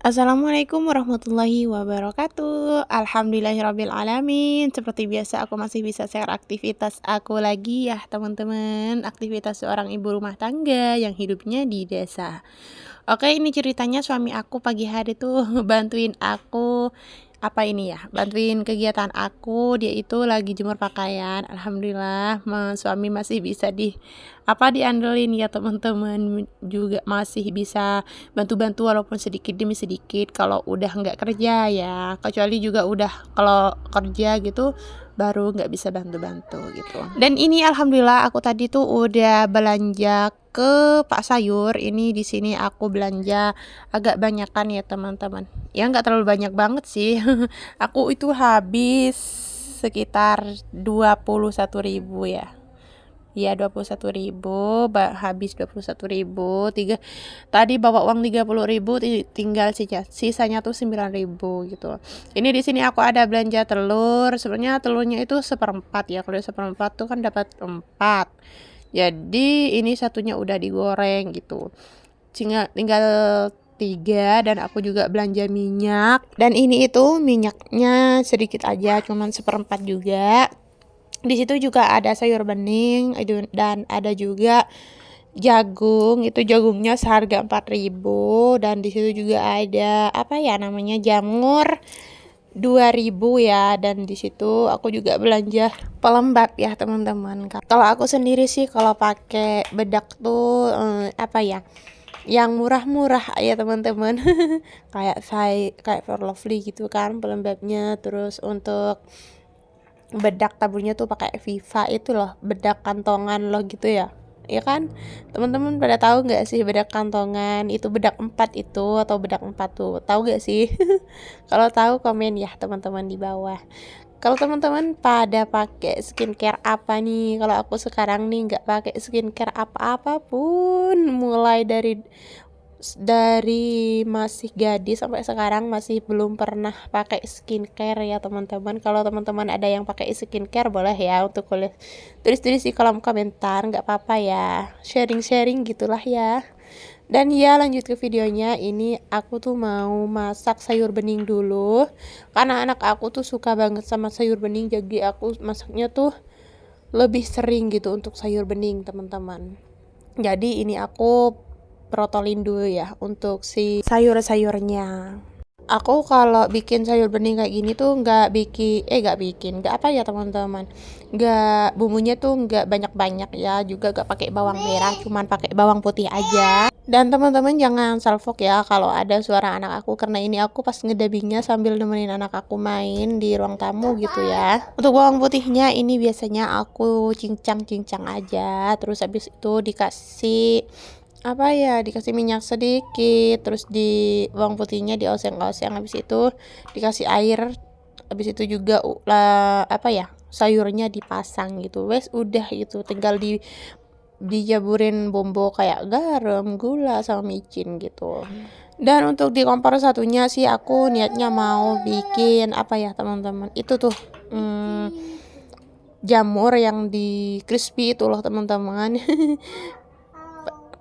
Assalamualaikum warahmatullahi wabarakatuh. Alhamdulillahirabbil alamin. Seperti biasa aku masih bisa share aktivitas aku lagi ya, teman-teman. Aktivitas seorang ibu rumah tangga yang hidupnya di desa. Oke, ini ceritanya suami aku pagi hari tuh bantuin aku bantuin kegiatan aku. Dia itu lagi jemur pakaian. Alhamdulillah, suami masih bisa diandelin ya teman-teman, juga masih bisa bantu-bantu walaupun sedikit demi sedikit kalau udah nggak kerja ya, kecuali juga udah kalau kerja gitu baru nggak bisa bantu-bantu gitu. Dan ini alhamdulillah aku tadi tuh udah belanja ke Pak Sayur. Ini di sini aku belanja agak banyakan ya teman-teman. Ya nggak terlalu banyak banget sih. Aku itu habis sekitar 21.000 ya. Ya 21.000, habis 21.000. Tadi bawa uang 30.000, tinggal sisanya tuh 9.000 gitu. Ini di sini aku ada belanja telur. Sebenarnya telurnya itu seperempat ya. Kalau seperempat tuh kan dapat 4. Jadi ini satunya udah digoreng gitu. Tinggal 3. Dan aku juga belanja minyak. Dan ini itu minyaknya sedikit aja, cuman seperempat juga. Di situ juga ada sayur bening dan ada juga jagung. Itu jagungnya seharga 4.000. Dan di situ juga ada jamur 2.000 ya. Dan di situ aku juga belanja pelembab ya teman-teman. Kalau aku sendiri sih kalau pakai bedak tuh yang murah-murah ya teman-teman. kayak For Lovely gitu kan pelembabnya. Terus untuk bedak taburnya tuh pakai Viva itu loh, bedak kantongan loh gitu ya. Ya kan? Teman-teman pada tahu nggak sih bedak kantongan itu bedak 4 itu, atau bedak 4 tuh? Tahu nggak sih? Kalau tahu komen ya teman-teman di bawah. Kalau teman-teman pada pakai skincare apa nih? Kalau aku sekarang nih nggak pakai skincare apa-apa pun, mulai dari masih gadis sampai sekarang masih belum pernah pakai skincare ya teman-teman. Kalau teman-teman ada yang pakai skincare boleh ya untuk tulis di kolom komentar, nggak apa-apa ya, sharing-sharing gitulah ya. Dan ya lanjut ke videonya. Ini aku tuh mau masak sayur bening dulu karena anak aku tuh suka banget sama sayur bening, jadi aku masaknya tuh lebih sering gitu untuk sayur bening teman-teman. Jadi ini aku protolin dulu ya untuk si sayur-sayurnya. Aku kalau bikin sayur bening kayak gini tuh nggak teman-teman, nggak bumbunya tuh nggak banyak-banyak ya, juga nggak pakai bawang merah, cuman pakai bawang putih aja. Dan teman-teman jangan salfok ya kalau ada suara anak aku, karena ini aku pas ngedabingnya sambil nemenin anak aku main di ruang tamu gitu ya. Untuk bawang putihnya ini biasanya aku cincang-cincang aja, terus habis itu dikasih minyak sedikit, terus di bawang putihnya dioseng-oseng, habis itu dikasih air, habis itu juga sayurnya dipasang gitu, wes udah gitu, tinggal dijaburin bumbu kayak garam, gula sama micin gitu. Dan untuk di kompor satunya sih aku niatnya mau bikin teman-teman, itu tuh jamur yang di crispy itu loh teman-teman.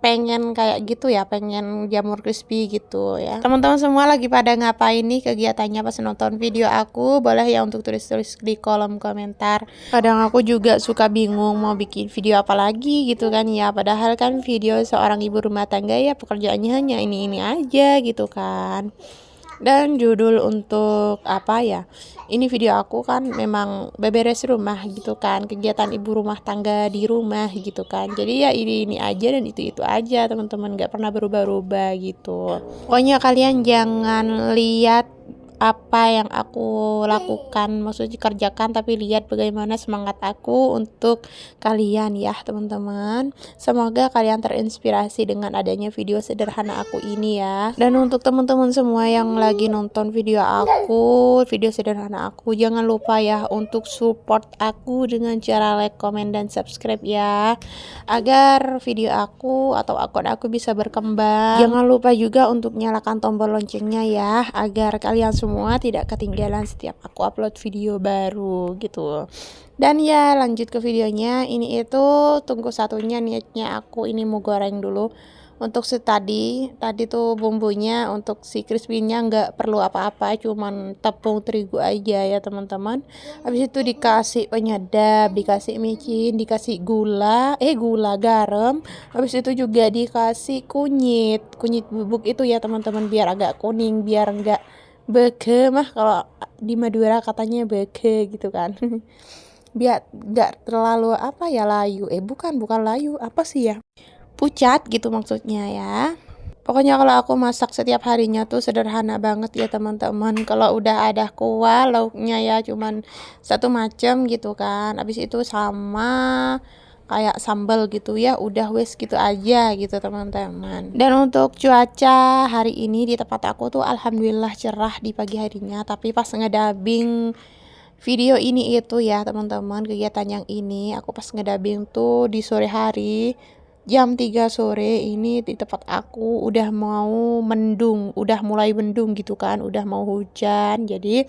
Pengen kayak gitu ya, pengen jamur crispy gitu ya. Teman-teman semua lagi pada ngapain nih kegiatannya pas nonton video aku? Boleh ya untuk tulis-tulis di kolom komentar. Kadang aku juga suka bingung mau bikin video apa lagi gitu kan ya, padahal kan video seorang ibu rumah tangga ya pekerjaannya hanya ini aja gitu kan. Dan judul untuk ini video aku kan memang beberes rumah gitu kan, kegiatan ibu rumah tangga di rumah gitu kan. Jadi ya ini aja dan itu aja teman-teman, nggak pernah berubah-ubah gitu. Pokoknya kalian jangan lihat apa yang aku lakukan, maksudnya kerjakan, tapi lihat bagaimana semangat aku untuk kalian ya teman-teman. Semoga kalian terinspirasi dengan adanya video sederhana aku ini ya. Dan untuk teman-teman semua yang lagi nonton video sederhana aku, jangan lupa ya untuk support aku dengan cara like, comment, dan subscribe ya, agar video aku atau akun aku bisa berkembang. Jangan lupa juga untuk nyalakan tombol loncengnya ya, agar kalian semua tidak ketinggalan setiap aku upload video baru gitu. Dan ya lanjut ke videonya. Ini itu tunggu satunya, niatnya aku ini mau goreng dulu Untuk tadi tuh bumbunya untuk si crispy-nya nggak perlu apa-apa, cuman tepung terigu aja ya teman-teman. Habis itu dikasih penyedap, dikasih micin, dikasih gula garam. Habis itu juga dikasih kunyit bubuk itu ya teman-teman, biar agak kuning, biar nggak bege mah kalau di Madura katanya bege gitu kan. Biar nggak terlalu apa ya, layu, bukan layu, apa sih ya, pucat gitu maksudnya ya. Pokoknya kalau aku masak setiap harinya tuh sederhana banget ya teman-teman. Kalau udah ada kuah, lauknya ya cuman satu macam gitu kan. Habis itu sama kayak sambal gitu ya, udah wes gitu aja gitu teman-teman. Dan untuk cuaca hari ini di tempat aku tuh alhamdulillah cerah di pagi harinya, tapi pas ngedubbing video ini itu ya teman-teman, kegiatan yang ini aku pas ngedubbing tuh di sore hari jam 3 sore ini di tempat aku udah mau mendung, udah mulai mendung gitu kan, udah mau hujan. Jadi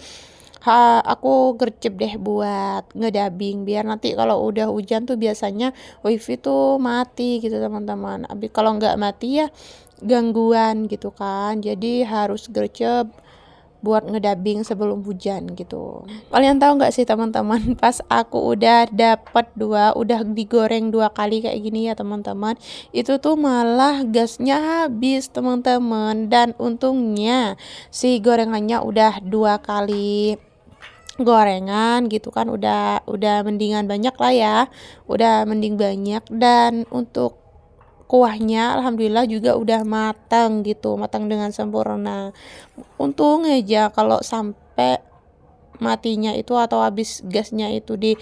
aku gercep deh buat ngedubbing biar nanti kalau udah hujan tuh biasanya wifi tuh mati gitu teman-teman. Tapi kalau nggak mati ya gangguan gitu kan, jadi harus gercep buat ngedubbing sebelum hujan gitu. Kalian tahu nggak sih teman-teman, pas aku udah udah digoreng 2 kali kayak gini ya teman-teman, itu tuh malah gasnya habis teman-teman. Dan untungnya si gorengannya udah 2 kali gorengan gitu kan, udah mendingan banyak lah ya, udah mending banyak. Dan untuk kuahnya alhamdulillah juga udah matang gitu, matang dengan sempurna. Untung aja kalau sampai matinya itu atau habis gasnya itu di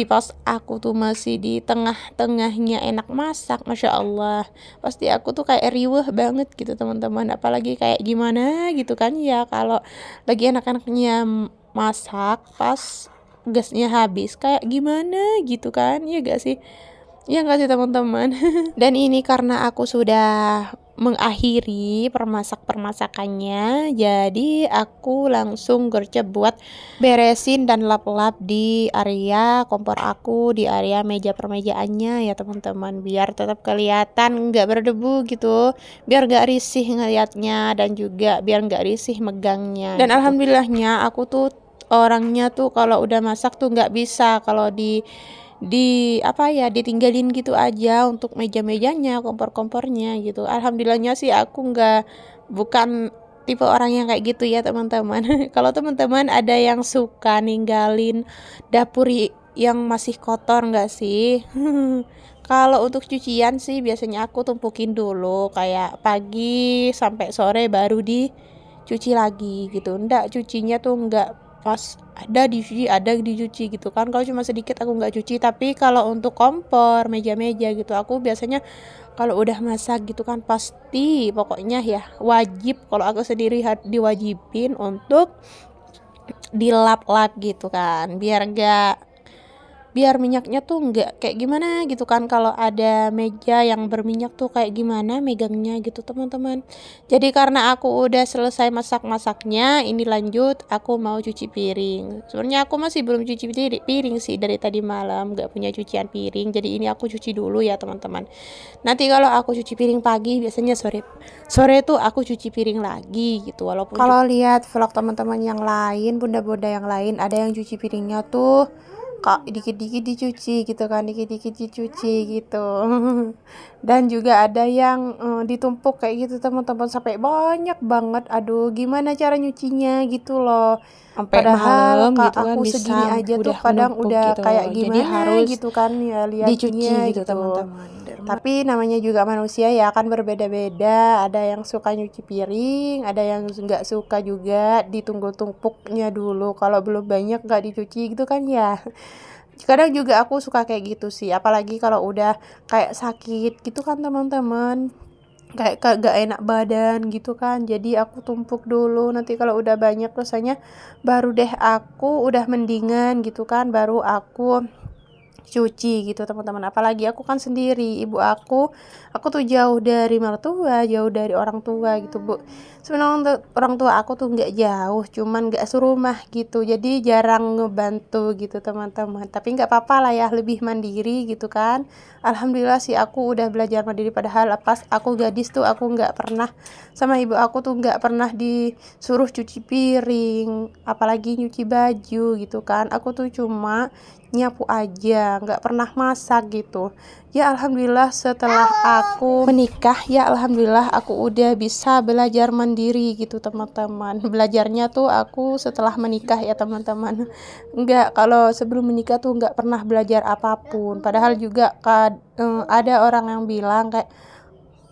pas aku tuh masih di tengah-tengahnya enak masak, masya Allah, pasti aku tuh kayak riweh banget gitu teman-teman. Apalagi kayak gimana gitu kan ya kalau lagi enak-enaknya masak pas gasnya habis, kayak gimana gitu kan ya gak sih? Ya nggak sih teman-teman. Dan ini karena aku sudah mengakhiri permasakannya, jadi aku langsung gercep buat beresin dan lap-lap di area kompor aku, di area meja permejaannya ya teman-teman, biar tetap kelihatan nggak berdebu gitu, biar nggak risih ngeliatnya, dan juga biar nggak risih megangnya. Dan gitu, alhamdulillahnya aku tuh orangnya tuh kalau udah masak tuh nggak bisa kalau apa ya, ditinggalin gitu aja untuk meja-mejanya, kompor-kompornya gitu. Alhamdulillahnya sih aku bukan tipe orang yang kayak gitu ya teman-teman. Kalau teman-teman ada yang suka ninggalin dapur yang masih kotor nggak sih? Kalau untuk cucian sih biasanya aku tumpukin dulu kayak pagi sampai sore baru dicuci lagi gitu. Nggak, cucinya tuh nggak pas ada dicuci gitu kan. Kalau cuma sedikit aku nggak cuci. Tapi kalau untuk kompor, meja-meja gitu, aku biasanya kalau udah masak gitu kan pasti pokoknya ya wajib, kalau aku sendiri diwajibin untuk dilap-lap gitu kan, biar minyaknya tuh nggak kayak gimana gitu kan. Kalau ada meja yang berminyak tuh kayak gimana megangnya gitu teman-teman. Jadi karena aku udah selesai masak-masaknya, ini lanjut aku mau cuci piring. Sebenarnya aku masih belum cuci piring sih, dari tadi malam nggak punya cucian piring, jadi ini aku cuci dulu ya teman-teman. Nanti kalau aku cuci piring pagi, biasanya sore tuh aku cuci piring lagi gitu. Walaupun kalau lihat vlog teman-teman yang lain, bunda-bunda yang lain, ada yang cuci piringnya tuh kak dikit-dikit dicuci gitu kan, dikit-dikit dicuci gitu. Dan juga ada yang ditumpuk kayak gitu teman-teman, sampai banyak banget. Aduh, gimana cara nyucinya gitu loh, sampai padahal malam gitu kan, aku bisa segini aja tuh kadang udah gitu, kayak gimana jadi harus gitu kan ya liatnya dicuci gitu teman-teman. Tapi namanya juga manusia ya kan, berbeda-beda. Ada yang suka nyuci piring, ada yang nggak suka juga ditunggu tumpuknya dulu, kalau belum banyak nggak dicuci gitu kan ya. Kadang juga aku suka kayak gitu sih, apalagi kalau udah kayak sakit gitu kan teman-teman, kayak gak enak badan gitu kan. Jadi aku tumpuk dulu, nanti kalau udah banyak rasanya baru deh aku udah mendingan gitu kan, baru aku cuci gitu teman-teman. Apalagi aku kan sendiri, ibu aku tuh jauh dari mertua, jauh dari orang tua gitu Bu. Sebenarnya orang tua aku tuh nggak jauh, cuman nggak serumah gitu, jadi jarang ngebantu gitu teman-teman. Tapi nggak apa-apa lah ya, lebih mandiri gitu kan. Alhamdulillah sih aku udah belajar mandiri, padahal pas aku gadis tuh aku nggak pernah sama ibu aku tuh nggak pernah disuruh cuci piring, apalagi nyuci baju gitu kan. Aku tuh cuma nyapu aja, nggak pernah masak gitu. Ya alhamdulillah setelah aku menikah, ya alhamdulillah aku udah bisa belajar mandiri gitu teman-teman. Belajarnya tuh aku setelah menikah ya teman-teman. Enggak, kalau sebelum menikah tuh nggak pernah belajar apapun. Padahal juga ada orang yang bilang kayak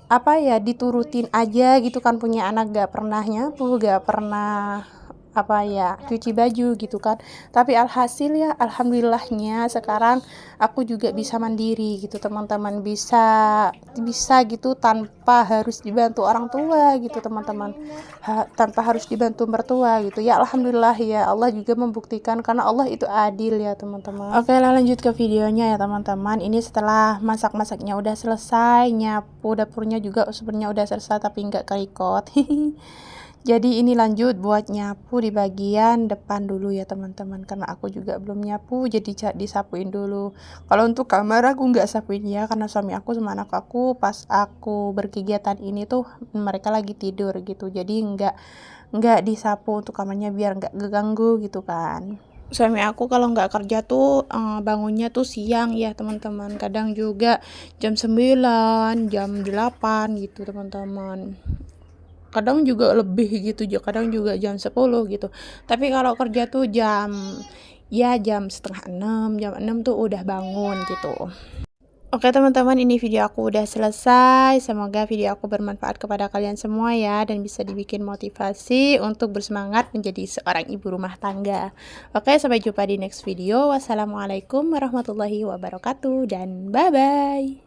apa ya, diturutin aja gitu kan, punya anak gak pernah nyapu, gak pernah apa ya, cuci baju gitu kan. Tapi alhasil ya alhamdulillahnya sekarang aku juga bisa mandiri gitu teman-teman, bisa bisa gitu tanpa harus dibantu orang tua gitu teman-teman, tanpa harus dibantu mertua gitu ya. Alhamdulillah ya, Allah juga membuktikan karena Allah itu adil ya teman-teman. Oke lah, lanjut ke videonya ya teman-teman. Ini setelah masak-masaknya udah selesai, nyapu dapurnya juga sebenarnya udah selesai tapi nggak keikot. Jadi ini lanjut buat nyapu di bagian depan dulu ya teman-teman, karena aku juga belum nyapu jadi disapuin dulu. Kalau untuk kamar aku nggak sapuin ya, karena suami aku sama anak aku pas aku berkegiatan ini tuh mereka lagi tidur gitu, jadi nggak disapu untuk kamarnya biar nggak keganggu gitu kan. Suami aku kalau nggak kerja tuh bangunnya tuh siang ya teman-teman, kadang juga jam 9, jam 8 gitu teman-teman. Kadang juga lebih gitu, kadang juga jam 10 gitu. Tapi kalau kerja tuh jam setengah 6, jam 6 tuh udah bangun gitu. Oke teman-teman, ini video aku udah selesai. Semoga video aku bermanfaat kepada kalian semua ya, dan bisa dibikin motivasi untuk bersemangat menjadi seorang ibu rumah tangga. Oke, sampai jumpa di next video. Wassalamualaikum warahmatullahi wabarakatuh dan bye-bye.